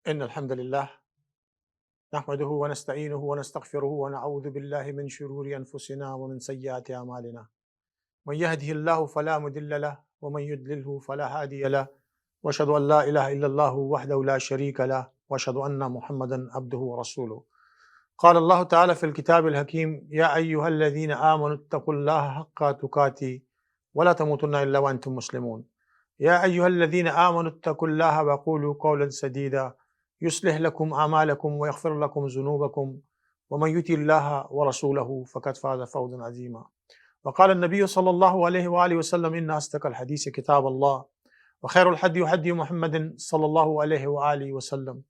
إن الحمد لله نحمده ونستعينه ونستغفره ونعوذ بالله من شرور أنفسنا ومن سيئات أعمالنا. من يهده الله فلا مضل له ومن يضلله فلا هادي له، وأشهد أن لا إله إلا الله وحده لا شريك له، وأشهد أن محمدا عبده ورسوله. قال الله تعالى في الكتاب الحكيم: يا أيها الذين آمنوا اتقوا الله حق تقاته ولا تموتن إلا وأنتم مسلمون. يا أيها الذين آمنوا اتقوا الله وقولوا قولا سديدا يصلح لكم أعمالكم ويغفر لكم ذنوبكم ومن يطع الله ورسوله فقد فاز فوزا عظيما. وقال النبي صلى الله عليه وآله وسلم: إن أصدق الحديث كتاب الله وخير الهدي هدي محمد صلى الله عليه وآله وسلم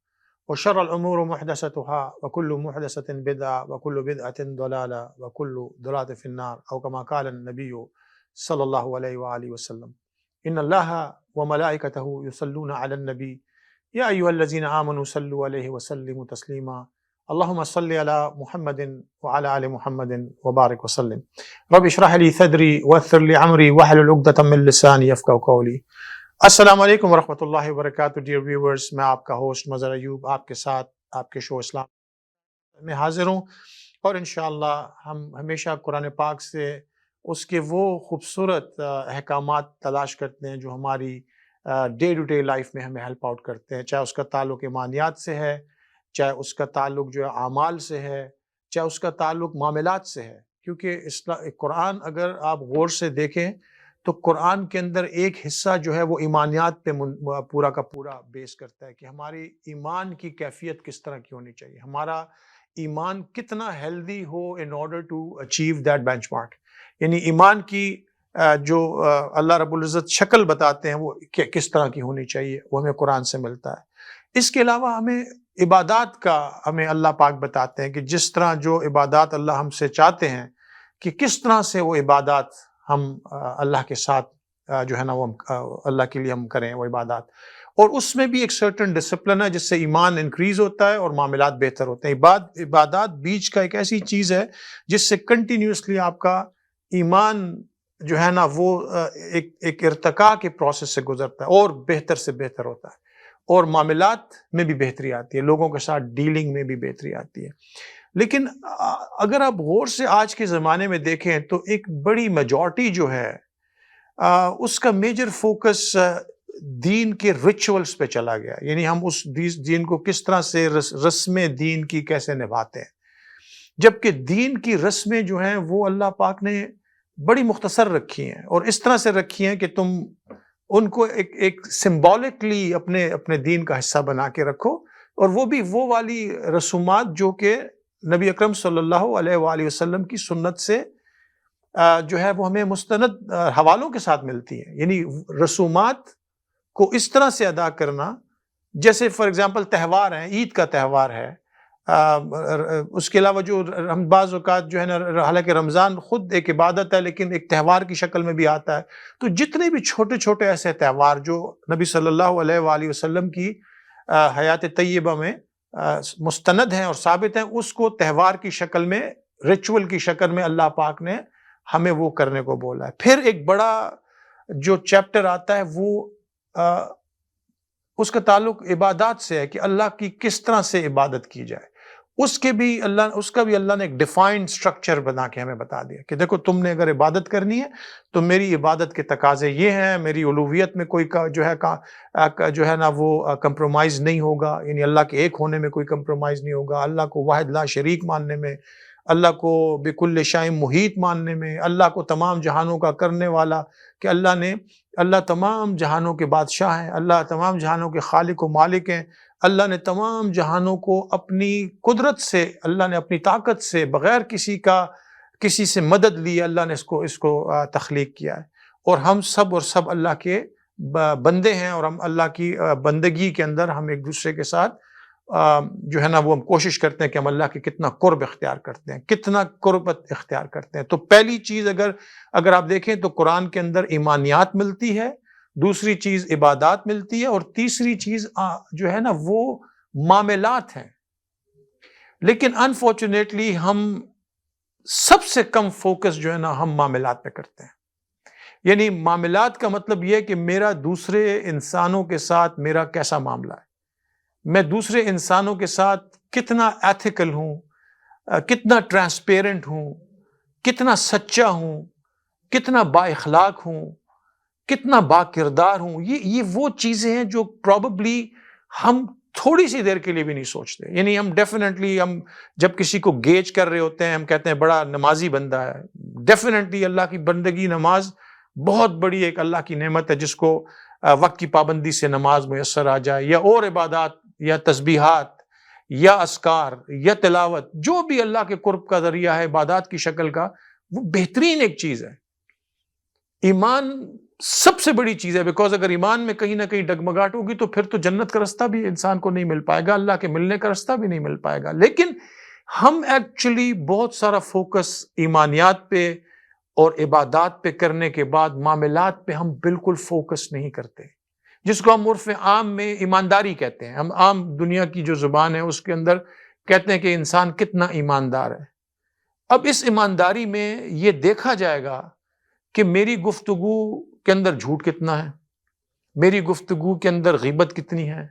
وشر الأمور محدثاتها وكل محدثة بدعة وكل بدعة ضلالة وكل ضلالة في النار، أو كما قال النبي صلى الله عليه وآله وسلم: إن الله وملائكته يصلون على النبي يا أيها الذين آمنوا صلوا عليه وسلموا تسليما. اللهم صل على محمد وعلى آل محمد وبارك وسلم. رب اشرح لي صدري ويسر لي أمري واحلل عقدة من لساني يفقهوا قولي. السلام علیکم ورحمۃ اللہ وبرکاتہ. ڈیئر ویورز، میں آپ کا ہوسٹ مظہر ایوب آپ کے ساتھ آپ کے شو اسلام میں حاضر ہوں، اور انشاءاللہ ہم ہمیشہ قرآن پاک سے اس کے وہ خوبصورت احکامات تلاش کرتے ہیں جو ہماری ڈے ٹو ڈے لائف میں ہمیں ہیلپ آؤٹ کرتے ہیں، چاہے اس کا تعلق ایمانیات سے ہے، چاہے اس کا تعلق جو ہے اعمال سے ہے، چاہے اس کا تعلق معاملات سے ہے. کیونکہ قرآن اگر آپ غور سے دیکھیں تو قرآن کے اندر ایک حصہ جو ہے وہ ایمانیات پہ پورا کا پورا بیس کرتا ہے کہ ہماری ایمان کی کیفیت کس طرح کی ہونی چاہیے، ہمارا ایمان کتنا ہیلدی ہو in order to achieve that benchmark. یعنی ایمان کی جو اللہ رب العزت شکل بتاتے ہیں وہ کس طرح کی ہونی چاہیے، وہ ہمیں قرآن سے ملتا ہے. اس کے علاوہ ہمیں عبادات کا ہمیں اللہ پاک بتاتے ہیں کہ جس طرح جو عبادات اللہ ہم سے چاہتے ہیں کہ کس طرح سے وہ عبادات ہم اللہ کے ساتھ جو ہے نا وہ اللہ کے لیے ہم کریں وہ عبادات. اور اس میں بھی ایک سرٹن ڈسپلن ہے جس سے ایمان انکریز ہوتا ہے اور معاملات بہتر ہوتے ہیں. عبادات بیچ کا ایک ایسی چیز ہے جس سے کنٹینیوسلی آپ کا ایمان جو ہے نا وہ ایک ارتقاء کے پروسیس سے گزرتا ہے اور بہتر سے بہتر ہوتا ہے، اور معاملات میں بھی بہتری آتی ہے، لوگوں کے ساتھ ڈیلنگ میں بھی بہتری آتی ہے. لیکن اگر آپ غور سے آج کے زمانے میں دیکھیں تو ایک بڑی میجورٹی جو ہے اس کا میجر فوکس دین کے ریچولز پہ چلا گیا. یعنی ہم اس دین کو کس طرح سے رسم دین کی کیسے نبھاتے ہیں، جبکہ دین کی رسمیں جو ہیں وہ اللہ پاک نے بڑی مختصر رکھی ہیں، اور اس طرح سے رکھی ہیں کہ تم ان کو ایک سمبولکلی اپنے دین کا حصہ بنا کے رکھو، اور وہ بھی وہ والی رسومات جو کہ نبی اکرم صلی اللہ علیہ وآلہ وسلم کی سنت سے جو ہے وہ ہمیں مستند حوالوں کے ساتھ ملتی ہیں. یعنی رسومات کو اس طرح سے ادا کرنا، جیسے فار ایگزامپل تہوار ہیں، عید کا تہوار ہے، اس کے علاوہ جو ہم بعض اوقات جو ہے نا، حالانکہ رمضان خود ایک عبادت ہے لیکن ایک تہوار کی شکل میں بھی آتا ہے، تو جتنے بھی چھوٹے چھوٹے ایسے تہوار جو نبی صلی اللہ علیہ وآلہ وسلم کی حیات طیبہ میں مستند ہیں اور ثابت ہیں، اس کو تہوار کی شکل میں، ریچول کی شکل میں اللہ پاک نے ہمیں وہ کرنے کو بولا ہے. پھر ایک بڑا جو چیپٹر آتا ہے وہ اس کا تعلق عبادات سے ہے کہ اللہ کی کس طرح سے عبادت کی جائے. اس کا بھی اللہ نے ایک ڈیفائنڈ سٹرکچر بنا کے ہمیں بتا دیا کہ دیکھو تم نے اگر عبادت کرنی ہے تو میری عبادت کے تقاضے یہ ہیں، میری الوہیت میں کوئی جو ہے نا وہ کمپرومائز نہیں ہوگا. یعنی اللہ کے ایک ہونے میں کوئی کمپرومائز نہیں ہوگا، اللہ کو واحد لا شریک ماننے میں، اللہ کو بکل شیء محیط ماننے میں، اللہ کو تمام جہانوں کا کرنے والا، کہ اللہ تمام جہانوں کے بادشاہ ہیں، اللہ تمام جہانوں کے خالق و مالک ہیں، اللہ نے تمام جہانوں کو اپنی قدرت سے، اللہ نے اپنی طاقت سے، بغیر کسی سے مدد لیے اللہ نے اس کو تخلیق کیا ہے. اور ہم سب اللہ کے بندے ہیں، اور ہم اللہ کی بندگی کے اندر ہم ایک دوسرے کے ساتھ جو ہے نا وہ ہم کوشش کرتے ہیں کہ ہم اللہ کے کتنا قرب اختیار کرتے ہیں، کتنا قربت اختیار کرتے ہیں. تو پہلی چیز اگر آپ دیکھیں تو قرآن کے اندر ایمانیات ملتی ہے، دوسری چیز عبادات ملتی ہے، اور تیسری چیز جو ہے نا وہ معاملات ہیں. لیکن انفارچونیٹلی ہم سب سے کم فوکس جو ہے نا ہم معاملات پہ کرتے ہیں. یعنی معاملات کا مطلب یہ ہے کہ میرا دوسرے انسانوں کے ساتھ میرا کیسا معاملہ ہے، میں دوسرے انسانوں کے ساتھ کتنا ایتھیکل ہوں، کتنا ٹرانسپیرنٹ ہوں، کتنا سچا ہوں، کتنا با اخلاق ہوں، کتنا با کردار ہوں. یہ وہ چیزیں ہیں جو پروبیبلی ہم تھوڑی سی دیر کے لیے بھی نہیں سوچتے. یعنی ہم ڈیفینیٹلی ہم جب کسی کو گیج کر رہے ہوتے ہیں ہم کہتے ہیں بڑا نمازی بندہ ہے. ڈیفینیٹلی اللہ کی بندگی نماز بہت بڑی ایک اللہ کی نعمت ہے جس کو وقت کی پابندی سے نماز میسر آ جائے، یا اور عبادات یا تسبیحات یا اذکار یا تلاوت، جو بھی اللہ کے قرب کا ذریعہ ہے عبادات کی شکل کا، وہ بہترین ایک چیز ہے. ایمان سب سے بڑی چیز ہے، بیکاز اگر ایمان میں کہیں نہ کہیں ڈگمگاہٹ ہوگی تو پھر تو جنت کا رستہ بھی انسان کو نہیں مل پائے گا، اللہ کے ملنے کا رستہ بھی نہیں مل پائے گا. لیکن ہم ایکچولی بہت سارا فوکس ایمانیات پہ اور عبادات پہ کرنے کے بعد معاملات پہ ہم بالکل فوکس نہیں کرتے، جس کو ہم عرف عام میں ایمانداری کہتے ہیں. ہم عام دنیا کی جو زبان ہے اس کے اندر کہتے ہیں کہ انسان کتنا ایماندار ہے. اب اس ایمانداری میں یہ دیکھا جائے گا کہ میری گفتگو کے اندر جھوٹ کتنا ہے، میری گفتگو کے اندر غیبت کتنی ہے،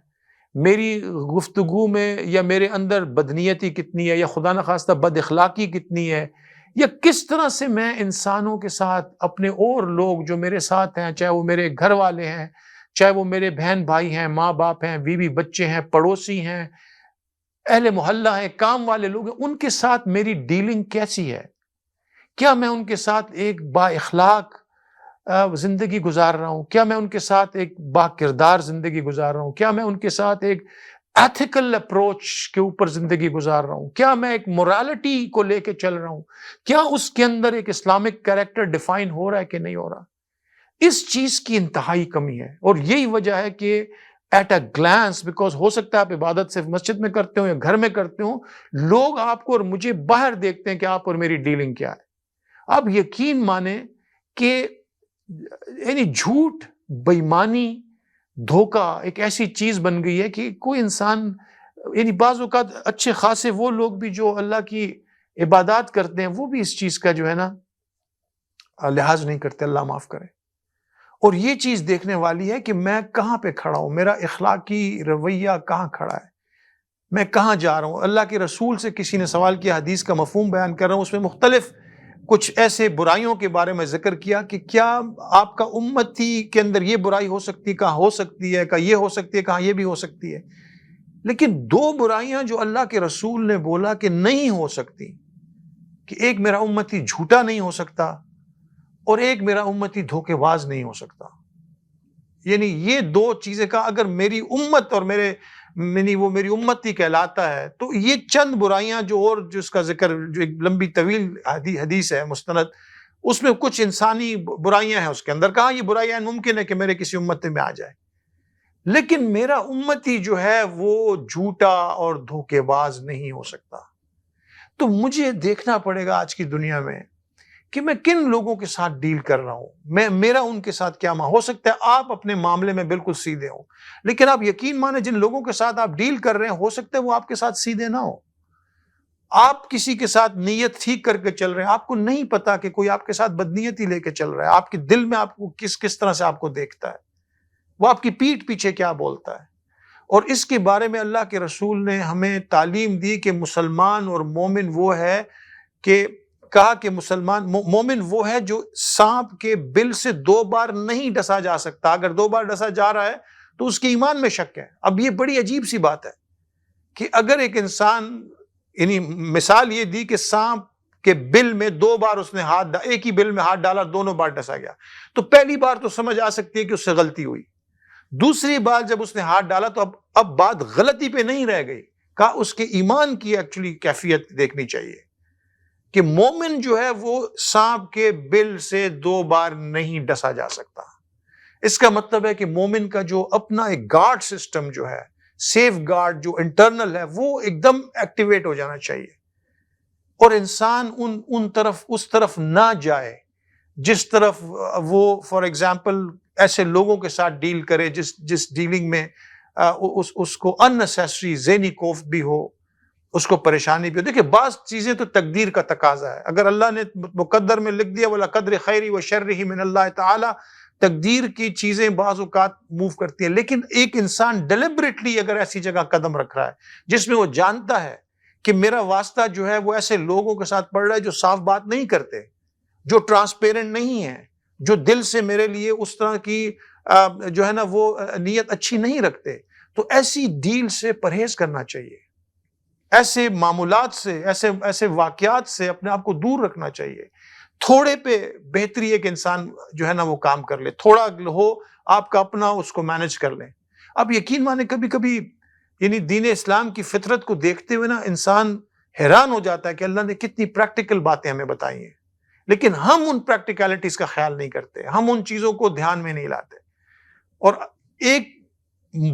میری گفتگو میں یا میرے اندر بدنیتی کتنی ہے، یا خدا نخواستہ بد اخلاقی کتنی ہے، یا کس طرح سے میں انسانوں کے ساتھ اپنے اور لوگ جو میرے ساتھ ہیں، چاہے وہ میرے گھر والے ہیں، چاہے وہ میرے بہن بھائی ہیں، ماں باپ ہیں، بیوی بچے ہیں، پڑوسی ہیں، اہل محلہ ہیں، کام والے لوگ ہیں، ان کے ساتھ میری ڈیلنگ کیسی ہے. کیا میں ان کے ساتھ ایک با اخلاق زندگی گزار رہا ہوں؟ کیا میں ان کے ساتھ ایک با کردار زندگی گزار رہا ہوں؟ کیا میں ان کے ساتھ ایک ایتھیکل اپروچ کے اوپر زندگی گزار رہا ہوں؟ کیا میں ایک مورالٹی کو لے کے چل رہا ہوں؟ کیا اس کے اندر ایک اسلامک کریکٹر ڈیفائن ہو رہا ہے کہ نہیں ہو رہا؟ اس چیز کی انتہائی کمی ہے، اور یہی وجہ ہے کہ ایٹ اے گلانس، بیکاز ہو سکتا ہے آپ عبادت صرف مسجد میں کرتے ہوں یا گھر میں کرتے ہوں، لوگ آپ کو اور مجھے باہر دیکھتے ہیں کہ آپ اور میری ڈیلنگ کیا ہے. آپ یقین مانیں کہ یعنی جھوٹ، بے ایمانی، دھوکہ ایک ایسی چیز بن گئی ہے کہ کوئی انسان، یعنی بعض اوقات اچھے خاصے وہ لوگ بھی جو اللہ کی عبادات کرتے ہیں وہ بھی اس چیز کا جو ہے نا لحاظ نہیں کرتے، اللہ معاف کرے. اور یہ چیز دیکھنے والی ہے کہ میں کہاں پہ کھڑا ہوں، میرا اخلاقی رویہ کہاں کھڑا ہے، میں کہاں جا رہا ہوں. اللہ کے رسول سے کسی نے سوال کیا، حدیث کا مفہوم بیان کر رہا ہوں، اس میں مختلف کچھ ایسے برائیوں کے بارے میں ذکر کیا کہ کیا آپ کا امتی کے اندر یہ برائی ہو سکتی، کہاں ہو سکتی ہے، کہاں یہ ہو سکتی ہے، کہاں یہ بھی ہو سکتی ہے. لیکن دو برائیاں جو اللہ کے رسول نے بولا کہ نہیں ہو سکتی، کہ ایک میرا امتی جھوٹا نہیں ہو سکتا اور ایک میرا امتی دھوکے باز نہیں ہو سکتا. یعنی یہ دو چیزیں کا اگر میری امت اور وہ میری امتی کہلاتا ہے، تو یہ چند برائیاں جو اور جس کا ذکر جو ایک لمبی طویل حدیث ہے مستند، اس میں کچھ انسانی برائیاں ہیں اس کے اندر، کہاں یہ برائیاں ممکن ہے کہ میرے کسی امتی میں آ جائے. لیکن میرا امتی جو ہے وہ جھوٹا اور دھوکے باز نہیں ہو سکتا. تو مجھے دیکھنا پڑے گا آج کی دنیا میں کہ میں کن لوگوں کے ساتھ ڈیل کر رہا ہوں، میرا ان کے ساتھ کیا ہو سکتا ہے. آپ اپنے معاملے میں بالکل سیدھے ہوں، لیکن آپ یقین مانیں جن لوگوں کے ساتھ آپ ڈیل کر رہے ہیں ہو سکتا ہے وہ آپ کے ساتھ سیدھے نہ ہو. آپ کسی کے ساتھ نیت ٹھیک کر کے چل رہے ہیں، آپ کو نہیں پتا کہ کوئی آپ کے ساتھ بدنیتی لے کے چل رہا ہے. آپ کے دل میں آپ کو کس طرح سے آپ کو دیکھتا ہے، وہ آپ کی پیٹھ پیچھے کیا بولتا ہے. اور اس کے بارے میں اللہ کے رسول نے ہمیں تعلیم دی کہ مسلمان اور مومن وہ ہے کہ کہا کہ مومن وہ ہے جو سانپ کے بل سے 2 بار نہیں ڈسا جا سکتا. اگر 2 بار ڈسا جا رہا ہے تو اس کے ایمان میں شک ہے. اب یہ بڑی عجیب سی بات ہے کہ اگر ایک انسان، یعنی مثال یہ دی کہ سانپ کے بل میں 2 بار اس نے ایک ہی بل میں ہاتھ ڈالا، دونوں بار ڈسا گیا، تو پہلی بار تو سمجھ آ سکتی ہے کہ اس سے غلطی ہوئی. دوسری بار جب اس نے ہاتھ ڈالا تو اب بات غلطی پہ نہیں رہ گئی، کہا اس کے ایمان کی ایکچولی کیفیت دیکھنی چاہیے کہ مومن جو ہے وہ سانپ کے بل سے 2 بار نہیں ڈسا جا سکتا. اس کا مطلب ہے کہ مومن کا جو اپنا ایک گارڈ سسٹم جو ہے، سیف گارڈ جو انٹرنل ہے، وہ ایک دم ایکٹیویٹ ہو جانا چاہیے، اور انسان اس طرف نہ جائے جس طرف وہ فار ایگزامپل ایسے لوگوں کے ساتھ ڈیل کرے جس ڈیلنگ میں اس کو unnecessary ذہنی کوف بھی ہو، اس کو پریشانی بھی ہو. دیکھیں بعض چیزیں تو تقدیر کا تقاضا ہے، اگر اللہ نے مقدر میں لکھ دیا وَلَقَدْرِ خَيْرِ وَشَرِّهِ مِنَ اللَّهِ تَعَالَى، تقدیر کی چیزیں بعض اوقات موو کرتی ہیں، لیکن ایک انسان ڈیلیبریٹلی اگر ایسی جگہ قدم رکھ رہا ہے جس میں وہ جانتا ہے کہ میرا واسطہ جو ہے وہ ایسے لوگوں کے ساتھ پڑ رہا ہے جو صاف بات نہیں کرتے، جو ٹرانسپیرنٹ نہیں ہے، جو دل سے میرے لیے اس طرح کی جو ہے نا وہ نیت اچھی نہیں رکھتے، تو ایسی ڈیل سے پرہیز کرنا چاہیے، ایسے معاملات سے، ایسے واقعات سے اپنے آپ کو دور رکھنا چاہیے۔ تھوڑے پہ بہتری ہے کہ انسان جو ہے نا وہ کام کر لے، تھوڑا ہو آپ کا اپنا، اس کو مینج کر لیں۔ اب یقین مانے کبھی کبھی یعنی دین اسلام کی فطرت کو دیکھتے ہوئے نا انسان حیران ہو جاتا ہے کہ اللہ نے کتنی پریکٹیکل باتیں ہمیں بتائی ہیں، لیکن ہم ان پریکٹیکلٹیز کا خیال نہیں کرتے، ہم ان چیزوں کو دھیان میں نہیں لاتے۔ اور ایک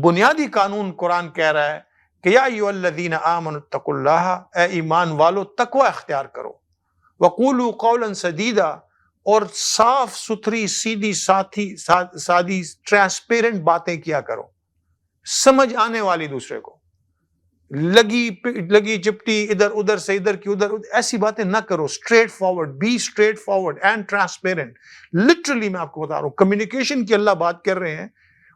بنیادی قانون قرآن کہہ رہا ہے کہ یا ایھا الذین آمنوا اتقوا اللہ، اے ایمان والو تقوی اختیار کرو، وقولوا قولا سدیدا، اور صاف ستھری سیدھی سادی ٹرانسپیرنٹ باتیں کیا کرو، سمجھ آنے والی دوسرے کو، لگی چپٹی ادھر ادھر سے ادھر کی ادھر ایسی باتیں نہ کرو، straightforward, be straightforward and transparent. Literally میں آپ کو بتا رہا ہوں، کمیونیکیشن کی اللہ بات کر رہے ہیں،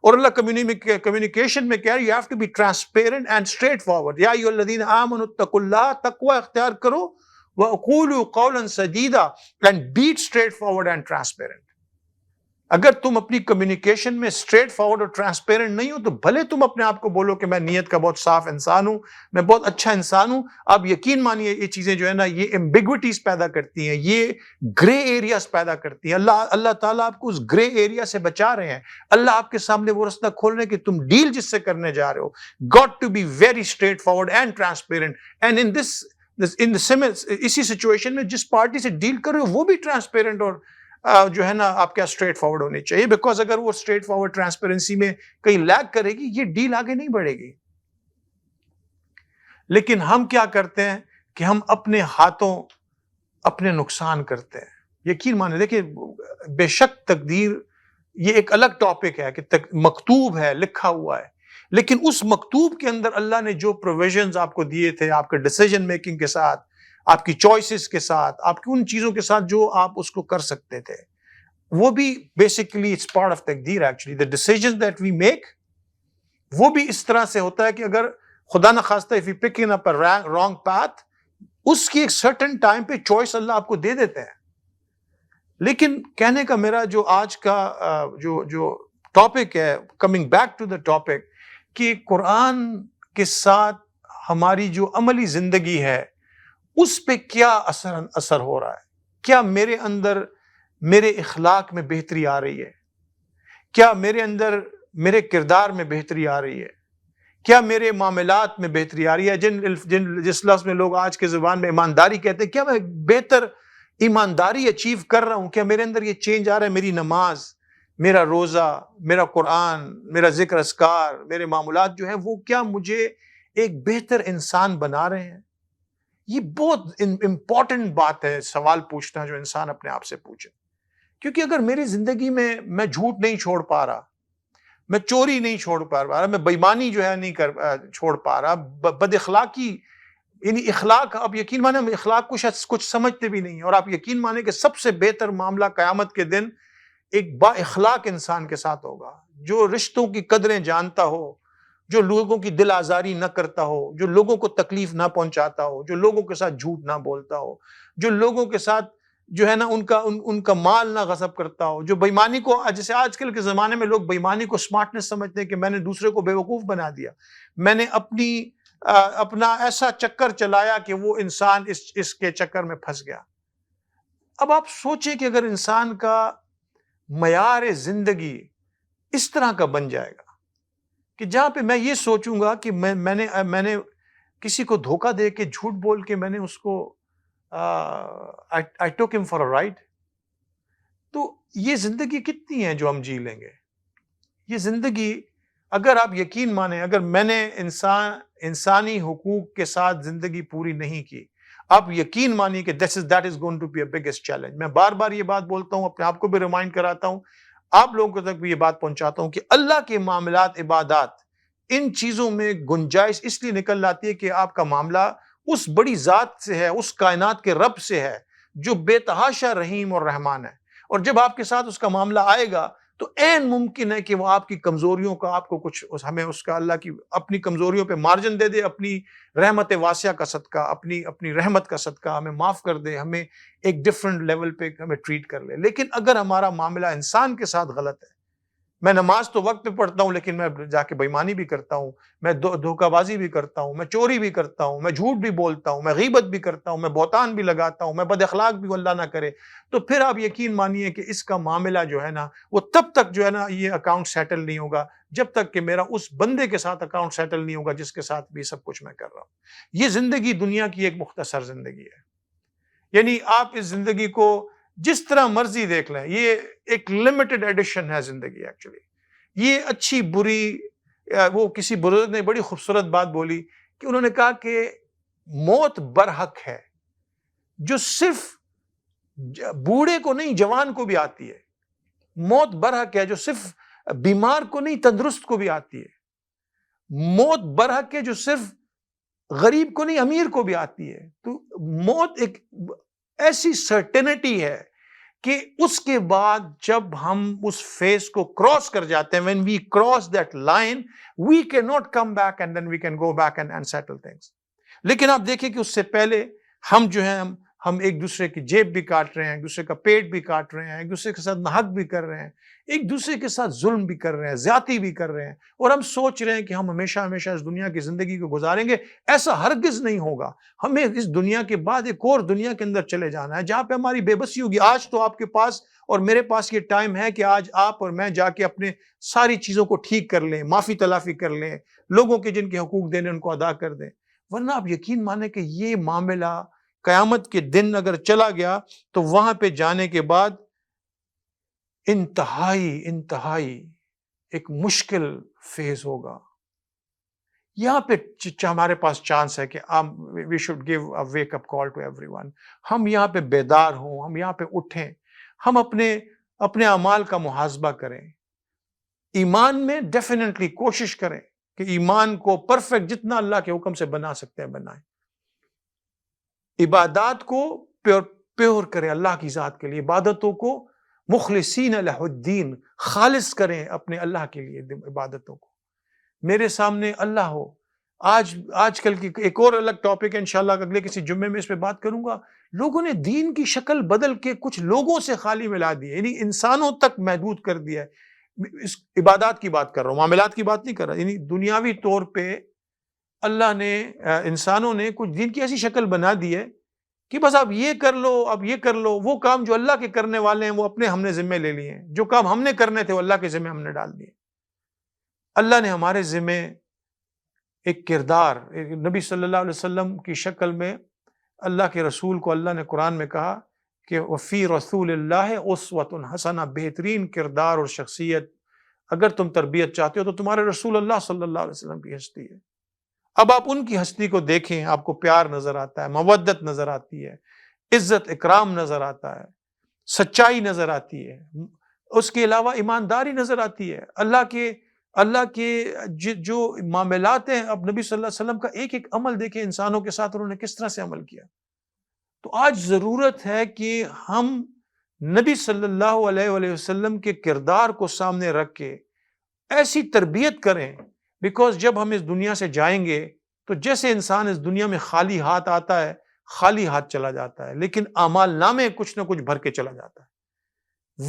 اور اللہ کمیونیکیشن میں کہہ رہے ہیں you have to be transparent and straightforward. یا ایھا الذین آمنوا اتقوا اللہ، تقوی اختیار کرو، وقولوا قولا سدیدا، and be straightforward and transparent. اگر تم اپنی کمیونیکیشن میں اسٹریٹ فارورڈ اور ٹرانسپیرنٹ نہیں ہو تو بھلے تم اپنے آپ کو بولو کہ میں نیت کا بہت صاف انسان ہوں، میں بہت اچھا انسان ہوں، آپ یقین مانیے یہ چیزیں جو ہے نا یہ ایمبیگوٹیز پیدا کرتی ہیں، یہ گرے ایریاز پیدا کرتی ہیں۔ اللہ تعالیٰ آپ کو اس گرے ایریا سے بچا رہے ہیں، اللہ آپ کے سامنے وہ رستہ کھول رہے ہیں کہ تم ڈیل جس سے کرنے جا رہے ہو، got to be very straightforward and transparent, and اسی سچویشن میں جس پارٹی سے ڈیل کر رہے ہو وہ بھی ٹرانسپیرنٹ اور جو ہے نا آپ کیا اسٹریٹ فارورڈ ہونی چاہیے، بیکاز اگر وہ اسٹریٹ فارورڈ ٹرانسپیرنسی میں کہیں لیگ کرے گی یہ ڈیل آگے نہیں بڑھے گی۔ لیکن ہم کیا کرتے ہیں کہ ہم اپنے ہاتھوں اپنے نقصان کرتے ہیں۔ یقین مانے دیکھیں، بے شک تقدیر یہ ایک الگ ٹاپک ہے کہ مکتوب ہے، لکھا ہوا ہے، لیکن اس مکتوب کے اندر اللہ نے جو پروویژنز آپ کو دیے تھے، آپ کے ڈیسیجن میکنگ کے ساتھ، آپ کی چوائسز کے ساتھ، آپ کی ان چیزوں کے ساتھ جو آپ اس کو کر سکتے تھے، وہ بھی بیسیکلی اٹس پارٹ آف تقدیر۔ Actually the decisions that we make وہ بھی اس طرح سے ہوتا ہے کہ اگر خدا نخواستہ if you picking up a wrong path، اس کی ایک certain ٹائم پہ چوائس اللہ آپ کو دے دیتے ہیں۔ لیکن کہنے کا میرا جو آج کا جو ٹاپک ہے، coming back to the topic, کہ قرآن کے ساتھ ہماری جو عملی زندگی ہے اس پہ کیا اثر ہو رہا ہے، کیا میرے اندر میرے اخلاق میں بہتری آ رہی ہے، کیا میرے اندر میرے کردار میں بہتری آ رہی ہے، کیا میرے معاملات میں بہتری آ رہی ہے، جس لفظ میں لوگ آج کے زبان میں ایمانداری کہتے ہیں، کیا میں بہتر ایمانداری اچیو کر رہا ہوں، کیا میرے اندر یہ چینج آ رہا ہے، میری نماز، میرا روزہ، میرا قرآن، میرا ذکر اذکار، میرے معاملات جو ہیں وہ کیا مجھے ایک بہتر انسان بنا رہے ہیں؟ یہ بہت امپورٹنٹ بات ہے سوال پوچھنا جو انسان اپنے آپ سے پوچھے، کیونکہ اگر میری زندگی میں جھوٹ نہیں چھوڑ پا رہا، میں چوری نہیں چھوڑ پا رہا، میں بےایمانی جو ہے نہیں چھوڑ پا رہا، بد اخلاقی، یعنی اخلاق، آپ یقین مانیں ہم اخلاق کچھ سمجھتے بھی نہیں ہیں، اور آپ یقین مانیں کہ سب سے بہتر معاملہ قیامت کے دن ایک با اخلاق انسان کے ساتھ ہوگا، جو رشتوں کی قدریں جانتا ہو، جو لوگوں کی دل آزاری نہ کرتا ہو، جو لوگوں کو تکلیف نہ پہنچاتا ہو، جو لوگوں کے ساتھ جھوٹ نہ بولتا ہو، جو لوگوں کے ساتھ جو ہے نا ان کا مال نہ غصب کرتا ہو، جو بےایمانی کو، جیسے آج کل کے زمانے میں لوگ بےایمانی کو سمارٹنس سمجھتے ہیں کہ میں نے دوسرے کو بیوقوف بنا دیا، میں نے اپنا ایسا چکر چلایا کہ وہ انسان اس کے چکر میں پھنس گیا۔ اب آپ سوچیں کہ اگر انسان کا معیار زندگی اس طرح کا بن جائے گا کہ جہاں پہ میں یہ سوچوں گا کہ میں نے کسی کو دھوکہ دے کے، جھوٹ بول کے میں نے اس کو I took him for a ride، تو یہ زندگی کتنی ہے جو ہم جی لیں گے؟ یہ زندگی، اگر آپ یقین مانیں، اگر میں نے انسانی حقوق کے ساتھ زندگی پوری نہیں کی، آپ یقین مانیے کہ that is going to be a biggest challenge۔ میں بار بار یہ بات بولتا ہوں، اپنے آپ کو بھی ریمائنڈ کراتا ہوں، آپ لوگوں تک بھی یہ بات پہنچاتا ہوں کہ اللہ کے معاملات، عبادات، ان چیزوں میں گنجائش اس لیے نکل آتی ہے کہ آپ کا معاملہ اس بڑی ذات سے ہے، اس کائنات کے رب سے ہے جو بے تحاشا رحیم اور رحمان ہے، اور جب آپ کے ساتھ اس کا معاملہ آئے گا تو عین ممکن ہے کہ وہ آپ کی کمزوریوں کا آپ کو کچھ ہمیں اس کا اللہ کی اپنی کمزوریوں پہ مارجن دے دے، اپنی رحمت واسعہ کا صدقہ، اپنی رحمت کا صدقہ ہمیں معاف کر دے، ہمیں ایک ڈفرنٹ لیول پہ ہمیں ٹریٹ کر لے۔ لیکن اگر ہمارا معاملہ انسان کے ساتھ غلط ہے، میں نماز تو وقت پہ پڑھتا ہوں لیکن میں جا کے بےمانی بھی کرتا ہوں، میں دھوکہ بازی بھی کرتا ہوں، میں چوری بھی کرتا ہوں، میں جھوٹ بھی بولتا ہوں، میں غیبت بھی کرتا ہوں، میں بہتان بھی لگاتا ہوں، میں بد اخلاق بھی، اللہ نہ کرے، تو پھر آپ یقین مانیے کہ اس کا معاملہ جو ہے نا وہ تب تک جو ہے نا یہ اکاؤنٹ سیٹل نہیں ہوگا جب تک کہ میرا اس بندے کے ساتھ اکاؤنٹ سیٹل نہیں ہوگا جس کے ساتھ بھی سب کچھ میں کر رہا ہوں۔ یہ زندگی دنیا کی ایک مختصر زندگی ہے، یعنی آپ اس زندگی کو جس طرح مرضی دیکھ لیں، یہ ایک لمیٹڈ ایڈیشن ہے زندگی ایکچولی۔ یہ اچھی بری، وہ کسی بزرگ نے بڑی خوبصورت بات بولی کہ انہوں نے کہا کہ موت برحق ہے جو صرف بوڑھے کو نہیں جوان کو بھی آتی ہے، موت برحق ہے جو صرف بیمار کو نہیں تندرست کو بھی آتی ہے، موت برحق ہے جو صرف غریب کو نہیں امیر کو بھی آتی ہے۔ تو موت ایک ایسی سرٹینٹی ہے کہ اس کے بعد جب ہم اس فیس کو کراس کر جاتے ہیں، when we cross that line we cannot come back and then we can go back and settle things۔ لیکن آپ دیکھیں کہ اس سے پہلے ہم جو ہیں ہم ایک دوسرے کی جیب بھی کاٹ رہے ہیں، ایک دوسرے کا پیٹ بھی کاٹ رہے ہیں، ایک دوسرے کے ساتھ ناحق بھی کر رہے ہیں، ایک دوسرے کے ساتھ ظلم بھی کر رہے ہیں، زیادتی بھی کر رہے ہیں، اور ہم سوچ رہے ہیں کہ ہم ہمیشہ ہمیشہ اس دنیا کی زندگی کو گزاریں گے۔ ایسا ہرگز نہیں ہوگا۔ ہمیں اس دنیا کے بعد ایک اور دنیا کے اندر چلے جانا ہے جہاں پہ ہماری بے بسی ہوگی۔ آج تو آپ کے پاس اور میرے پاس یہ ٹائم ہے کہ آج آپ اور میں جا کے اپنے ساری چیزوں کو ٹھیک کر لیں، معافی تلافی کر لیں، لوگوں کے جن کے حقوق دینے ان کو ادا کر دیں، ورنہ آپ یقین مانیں کہ یہ معاملہ قیامت کے دن اگر چلا گیا تو وہاں پہ جانے کے بعد انتہائی ایک مشکل فیز ہوگا۔ یہاں پہ ہمارے پاس چانس ہے کہ we should give a wake up call to every one. ہم یہاں پہ بیدار ہوں، ہم یہاں پہ اٹھیں، ہم اپنے اعمال کا محاسبہ کریں، ایمان میں ڈیفینیٹلی کوشش کریں کہ ایمان کو پرفیکٹ جتنا اللہ کے حکم سے بنا سکتے ہیں بنائیں، عبادات کو پیور کریں اللہ کی ذات کے لیے، عبادتوں کو مخلصین لہ الدین خالص کریں اپنے اللہ کے لیے عبادتوں کو۔ میرے سامنے اللہ ہو۔ آج کل کی ایک اور الگ ٹاپک ہے، انشاءاللہ اگلے کسی جمعے میں اس پہ بات کروں گا۔ لوگوں نے دین کی شکل بدل کے کچھ لوگوں سے خالی ملا دی ہے، یعنی انسانوں تک محدود کر دیا ہے۔ اس عبادات کی بات کر رہا ہوں، معاملات کی بات نہیں کر رہا، یعنی دنیاوی طور پہ اللہ نے انسانوں نے کچھ دین کی ایسی شکل بنا دی ہے کہ بس آپ یہ کر لو، اب یہ کر لو، وہ کام جو اللہ کے کرنے والے ہیں وہ اپنے ہم نے ذمے لے لیے ہیں، جو کام ہم نے کرنے تھے وہ اللہ کے ذمے ہم نے ڈال دیے۔ اللہ نے ہمارے ذمے ایک کردار، ایک نبی صلی اللہ علیہ وسلم کی شکل میں اللہ کے رسول کو اللہ نے قرآن میں کہا کہ وفی رسول اللہ اسوۃ حسنہ، بہترین کردار اور شخصیت اگر تم تربیت چاہتے ہو تو تمہارے رسول اللہ صلی اللہ علیہ وسلم کی ہستی ہے۔ اب آپ ان کی ہستی کو دیکھیں، آپ کو پیار نظر آتا ہے، مودت نظر آتی ہے، عزت اکرام نظر آتا ہے، سچائی نظر آتی ہے، اس کے علاوہ ایمانداری نظر آتی ہے۔ اللہ کے جو معاملات ہیں، اب نبی صلی اللہ علیہ وسلم کا ایک ایک عمل دیکھیں انسانوں کے ساتھ انہوں نے کس طرح سے عمل کیا۔ تو آج ضرورت ہے کہ ہم نبی صلی اللہ علیہ وسلم کے کردار کو سامنے رکھ کے ایسی تربیت کریں، بیکاز جب ہم اس دنیا سے جائیں گے تو جیسے انسان اس دنیا میں خالی ہاتھ آتا ہے خالی ہاتھ چلا جاتا ہے، لیکن اعمال نامے کچھ نہ کچھ بھر کے چلا جاتا ہے،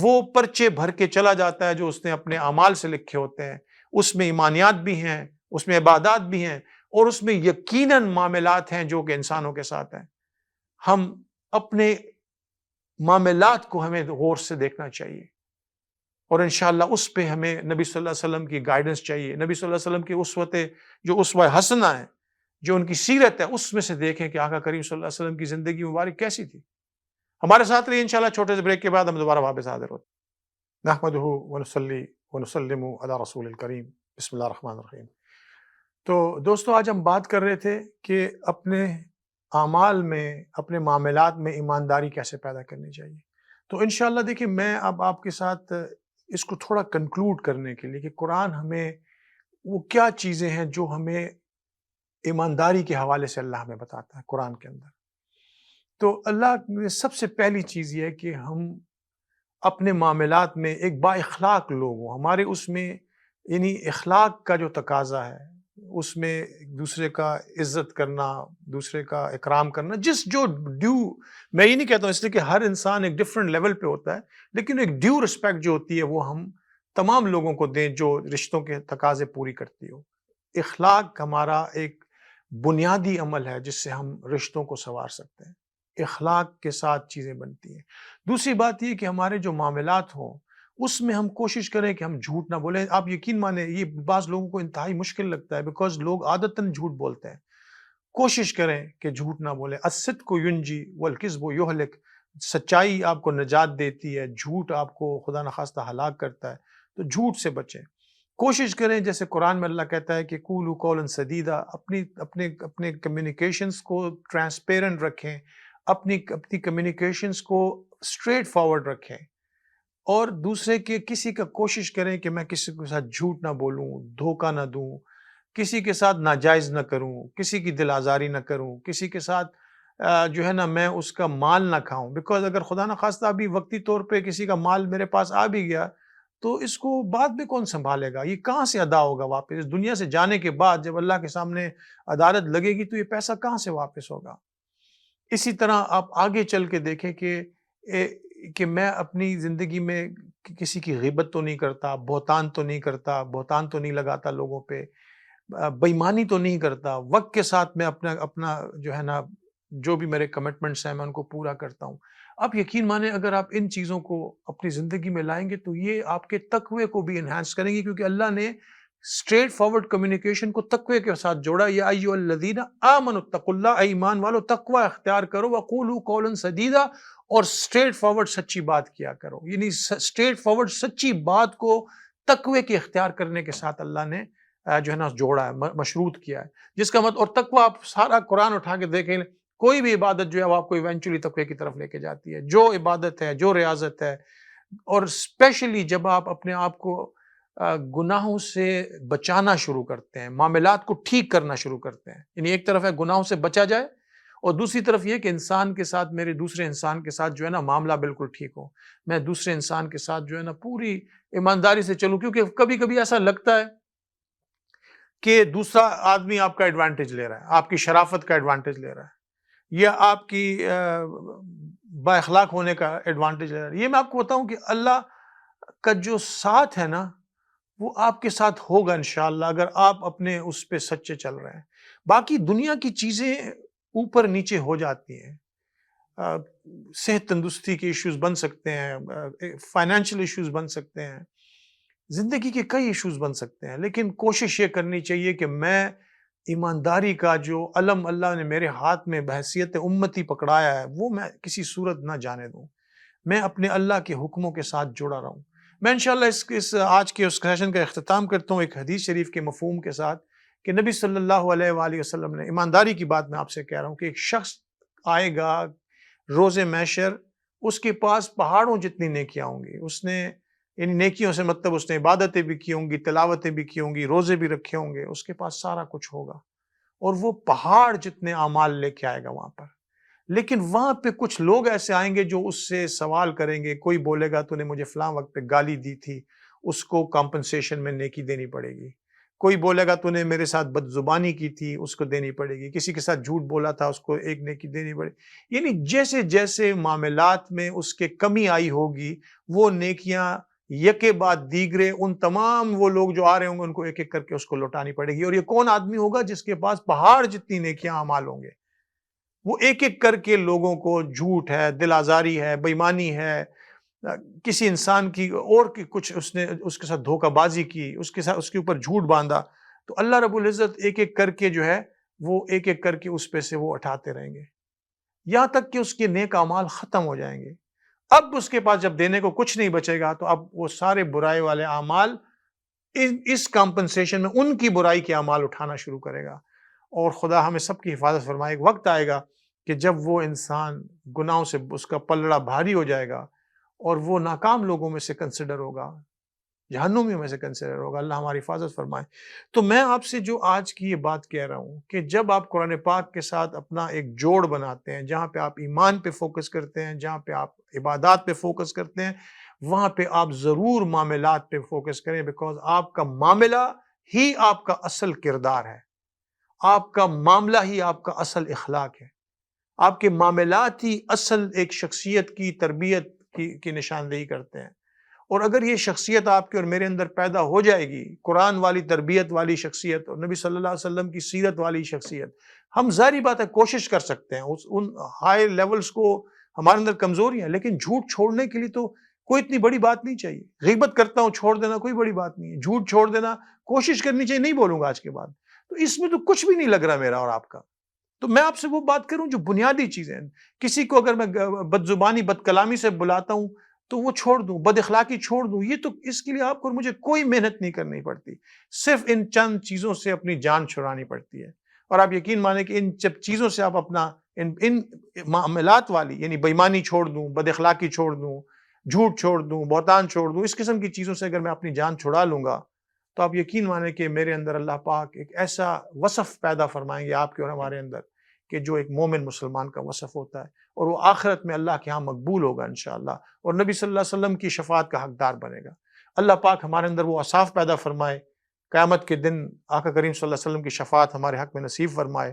وہ پرچے بھر کے چلا جاتا ہے جو اس نے اپنے اعمال سے لکھے ہوتے ہیں۔ اس میں ایمانیات بھی ہیں، اس میں عبادات بھی ہیں، اور اس میں یقیناً معاملات ہیں جو کہ انسانوں کے ساتھ ہیں۔ ہم اپنے معاملات کو ہمیں غور سے دیکھنا چاہیے، اور انشاءاللہ اس پہ ہمیں نبی صلی اللہ علیہ وسلم کی گائیڈنس چاہیے۔ نبی صلی اللہ علیہ وسلم کی جو اسوہ حسنہ ہے، جو ان کی سیرت ہے، اس میں سے دیکھیں کہ آقا کریم صلی اللہ علیہ وسلم کی زندگی مبارک کیسی تھی۔ ہمارے ساتھ رہیے، انشاءاللہ چھوٹے سے بریک کے بعد ہم دوبارہ واپس حاضر ہوتے ہیں۔ نحمدہ ونصلی ونسلم علی رسول الکریم، بسم اللہ الرحمن الرحیم۔ تو دوستو، آج ہم بات کر رہے تھے کہ اپنے اعمال میں، اپنے معاملات میں ایمانداری کیسے پیدا کرنی چاہیے۔ تو انشاءاللہ دیکھیں، میں اب آپ کے ساتھ اس کو تھوڑا کنکلوڈ کرنے کے لیے کہ قرآن ہمیں وہ کیا چیزیں ہیں جو ہمیں ایمانداری کے حوالے سے اللہ ہمیں بتاتا ہے قرآن کے اندر۔ تو اللہ نے سب سے پہلی چیز یہ ہے کہ ہم اپنے معاملات میں ایک با اخلاق لوگ ہوں، ہمارے اس میں یعنی اخلاق کا جو تقاضا ہے اس میں ایک دوسرے کا عزت کرنا، دوسرے کا اکرام کرنا، جو ڈیو، میں یہ نہیں کہتا ہوں اس لیے کہ ہر انسان ایک ڈفرینٹ لیول پہ ہوتا ہے، لیکن ایک ڈیو رسپیکٹ جو ہوتی ہے وہ ہم تمام لوگوں کو دیں جو رشتوں کے تقاضے پوری کرتی ہو۔ اخلاق ہمارا ایک بنیادی عمل ہے جس سے ہم رشتوں کو سنوار سکتے ہیں، اخلاق کے ساتھ چیزیں بنتی ہیں۔ دوسری بات یہ کہ ہمارے جو معاملات ہوں اس میں ہم کوشش کریں کہ ہم جھوٹ نہ بولیں۔ آپ یقین مانیں یہ بعض لوگوں کو انتہائی مشکل لگتا ہے بیکاز لوگ عادتاً جھوٹ بولتے ہیں۔ کوشش کریں کہ جھوٹ نہ بولیں۔ الصدق ینجی والکذب یہلک، سچائی آپ کو نجات دیتی ہے، جھوٹ آپ کو خدا نخواستہ ہلاک کرتا ہے، تو جھوٹ سے بچیں۔ کوشش کریں جیسے قرآن میں اللہ کہتا ہے کہ قولوا قولا سدیدا، اپنے کمیونیکیشنز کو ٹرانسپیرنٹ رکھیں، اپنی کمیونیکیشنز کو اسٹریٹ فارورڈ رکھیں، اور دوسرے کے کسی کا کوشش کریں کہ میں کسی کے ساتھ جھوٹ نہ بولوں، دھوکہ نہ دوں، کسی کے ساتھ ناجائز نہ کروں، کسی کی دل آزاری نہ کروں، کسی کے ساتھ جو ہے نا میں اس کا مال نہ کھاؤں، بیکاز اگر خدا نخواستہ ابھی وقتی طور پہ کسی کا مال میرے پاس آ بھی گیا تو اس کو بعد میں کون سنبھالے گا؟ یہ کہاں سے ادا ہوگا واپس؟ اس دنیا سے جانے کے بعد جب اللہ کے سامنے عدالت لگے گی تو یہ پیسہ کہاں سے واپس ہوگا؟ اسی طرح آپ آگے چل کے دیکھیں کہ میں اپنی زندگی میں کسی کی غیبت تو نہیں کرتا، بہتان تو نہیں کرتا، بہتان تو نہیں لگاتا لوگوں پہ، بے ایمانی تو نہیں کرتا، وقت کے ساتھ میں اپنا جو ہے نا جو بھی میرے کمٹمنٹس ہیں میں ان کو پورا کرتا ہوں۔ آپ یقین مانیں اگر آپ ان چیزوں کو اپنی زندگی میں لائیں گے تو یہ آپ کے تقوی کو بھی انہانس کریں گے، کیونکہ اللہ نے اسٹریٹ فارورڈ کمیونیکیشن کو تقوی کے ساتھ جوڑا۔ یا ایھا الذین آمنوا اتقوا اللہ، اے ایمان والو تقوی اختیار کرو، وقولوا قولا سدیدا، اور اسٹریٹ فارورڈ سچی بات کیا کرو۔ یعنی اسٹریٹ فارورڈ سچی بات کو تقوی کے اختیار کرنے کے ساتھ اللہ نے جو ہے نا جوڑا ہے، مشروط کیا ہے، جس کا مطلب، اور تقوی آپ سارا قرآن اٹھا کے دیکھیں، کوئی بھی عبادت جو ہے وہ آپ کو ایونچولی تقوی کی طرف لے کے جاتی ہے۔ جو عبادت ہے، جو ریاضت ہے، اور اسپیشلی جب آپ اپنے آپ کو گناہوں سے بچانا شروع کرتے ہیں، معاملات کو ٹھیک کرنا شروع کرتے ہیں، یعنی ایک طرف ہے گناہوں سے بچا جائے، اور دوسری طرف یہ کہ انسان کے ساتھ، میرے دوسرے انسان کے ساتھ جو ہے نا معاملہ بالکل ٹھیک ہو، میں دوسرے انسان کے ساتھ جو ہے نا پوری ایمانداری سے چلوں، کیونکہ کبھی کبھی ایسا لگتا ہے کہ دوسرا آدمی آپ کا ایڈوانٹیج لے رہا ہے، آپ کی شرافت کا ایڈوانٹیج لے رہا ہے، یا آپ کی با اخلاق ہونے کا ایڈوانٹیج لے رہا ہے۔ یہ میں آپ کو بتاؤں کہ اللہ کا جو ساتھ ہے نا وہ آپ کے ساتھ ہوگا انشاءاللہ، اگر آپ اپنے اس پہ سچے چل رہے ہیں۔ باقی دنیا کی چیزیں اوپر نیچے ہو جاتی ہیں، صحت تندرستی کے ایشوز بن سکتے ہیں، فائنینشیل ایشوز بن سکتے ہیں، زندگی کے کئی ایشوز بن سکتے ہیں، لیکن کوشش یہ کرنی چاہیے کہ میں ایمانداری کا جو علم اللہ نے میرے ہاتھ میں بحیثیت امتی پکڑایا ہے وہ میں کسی صورت نہ جانے دوں، میں اپنے اللہ کے حکموں کے ساتھ جڑا رہوں۔ میں انشاءاللہ اس آج کے اس سیشن کا اختتام کرتا ہوں ایک حدیث شریف کے مفہوم کے ساتھ، کہ نبی صلی اللہ علیہ وآلہ وسلم نے، ایمانداری کی بات میں آپ سے کہہ رہا ہوں، کہ ایک شخص آئے گا روز محشر، اس کے پاس پہاڑوں جتنی نیکیاں ہوں گی، اس نے یعنی نیکیوں سے مطلب اس نے عبادتیں بھی کی ہوں گی، تلاوتیں بھی کی ہوں گی، روزے بھی رکھے ہوں گے، اس کے پاس سارا کچھ ہوگا، اور وہ پہاڑ جتنے اعمال لے کے آئے گا وہاں پر۔ لیکن وہاں پہ کچھ لوگ ایسے آئیں گے جو اس سے سوال کریں گے، کوئی بولے گا تو نے مجھے فلاں وقت پہ گالی دی تھی، اس کو کمپنسیشن میں نیکی دینی پڑے گی، کوئی بولے گا تو نے میرے ساتھ بد زبانی کی تھی، اس کو دینی پڑے گی، کسی کے ساتھ جھوٹ بولا تھا، اس کو ایک نیکی دینی پڑے گی۔ یعنی جیسے جیسے معاملات میں اس کے کمی آئی ہوگی، وہ نیکیاں یکے بعد دیگرے ان تمام وہ لوگ جو آ رہے ہوں گے ان کو ایک ایک کر کے اس کو لوٹانی پڑے گی۔ اور یہ کون آدمی ہوگا؟ جس کے پاس پہاڑ جتنی نیکیاں اعمال ہوں گے، وہ ایک ایک کر کے لوگوں کو، جھوٹ ہے، دل آزاری ہے، بے ایمانی ہے، کسی انسان کی اور کی کچھ اس نے اس کے ساتھ دھوکہ بازی کی، اس کے ساتھ اس کے اوپر جھوٹ باندھا، تو اللہ رب العزت ایک ایک کر کے جو ہے وہ ایک ایک کر کے اس پہ سے وہ اٹھاتے رہیں گے، یہاں تک کہ اس کے نیک اعمال ختم ہو جائیں گے۔ اب اس کے پاس جب دینے کو کچھ نہیں بچے گا تو اب وہ سارے برائی والے اعمال اس کمپنسیشن میں ان کی برائی کے اعمال اٹھانا شروع کرے گا، اور خدا ہمیں سب کی حفاظت فرمائے۔ ایک وقت آئے گا کہ جب وہ انسان گناہوں سے اس کا پلڑا بھاری ہو جائے گا اور وہ ناکام لوگوں میں سے کنسیڈر ہوگا، جہنمیوں میں سے کنسیڈر ہوگا۔ اللہ ہماری حفاظت فرمائے۔ تو میں آپ سے جو آج کی یہ بات کہہ رہا ہوں کہ جب آپ قرآن پاک کے ساتھ اپنا ایک جوڑ بناتے ہیں، جہاں پہ آپ ایمان پہ فوکس کرتے ہیں، جہاں پہ آپ عبادات پہ فوکس کرتے ہیں، وہاں پہ آپ ضرور معاملات پہ فوکس کریں، بیکاز آپ کا معاملہ ہی آپ کا اصل کردار ہے، آپ کا معاملہ ہی آپ کا اصل اخلاق ہے، آپ کے معاملات ہی اصل ایک شخصیت کی تربیت کی نشاندہی کرتے ہیں۔ اور اگر یہ شخصیت آپ کے اور میرے اندر پیدا ہو جائے گی، قرآن والی تربیت والی شخصیت اور نبی صلی اللہ علیہ وسلم کی سیرت والی شخصیت، ہم ظاہری بات ہے کوشش کر سکتے ہیں ان ہائی لیولز کو، ہمارے اندر کمزوریاں ہیں، لیکن جھوٹ چھوڑنے کے لیے تو کوئی اتنی بڑی بات نہیں چاہیے۔ غیبت کرتا ہوں، چھوڑ دینا کوئی بڑی بات نہیں ہے، جھوٹ چھوڑ دینا کوشش کرنی چاہیے، نہیں بولوں گا آج کے بعد، تو اس میں تو کچھ بھی نہیں لگ رہا میرا اور آپ کا۔ تو میں آپ سے وہ بات کروں جو بنیادی چیزیں ہیں۔ کسی کو اگر میں بد زبانی بد کلامی سے بلاتا ہوں تو وہ چھوڑ دوں، بد اخلاقی چھوڑ دوں، یہ تو اس کے لیے آپ کو اور مجھے کوئی محنت نہیں کرنی پڑتی، صرف ان چند چیزوں سے اپنی جان چھڑانی پڑتی ہے۔ اور آپ یقین مانیں کہ ان جب چیزوں سے آپ اپنا ان معاملات والی، یعنی بےایمانی چھوڑ دوں، بد اخلاقی چھوڑ دوں، جھوٹ چھوڑ دوں، بہتان چھوڑ دوں، اس قسم کی چیزوں سے اگر میں اپنی جان چھڑا لوں گا تو آپ یقین مانیں کہ میرے اندر اللہ پاک ایک ایسا وصف پیدا فرمائیں گے آپ کے اور ہمارے اندر کہ جو ایک مومن مسلمان کا وصف ہوتا ہے، اور وہ آخرت میں اللہ کے ہاں مقبول ہوگا انشاءاللہ، اور نبی صلی اللہ علیہ وسلم کی شفاعت کا حقدار بنے گا۔ اللہ پاک ہمارے اندر وہ اوصاف پیدا فرمائے، قیامت کے دن آقا کریم صلی اللہ علیہ وسلم کی شفاعت ہمارے حق میں نصیب فرمائے،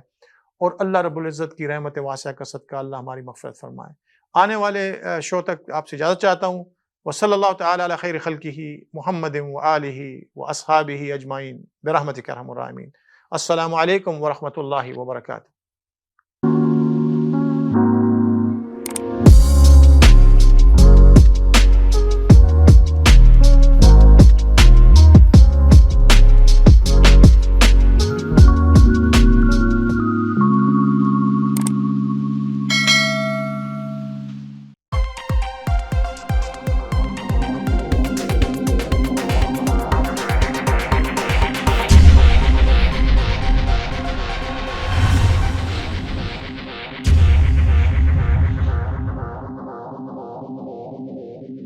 اور اللہ رب العزت کی رحمت واسعہ کا صدقہ اللہ ہماری مغفرت فرمائے۔ آنے والے شو تک آپ سے اجازت چاہتا ہوں۔ وصلی اللہ تعالی علی خیر خلقہ محمد وآلہ واصحابہ اجمعین برحمتک ارحم الراحمین۔ السلام علیکم ورحمۃ اللہ وبرکاتہ۔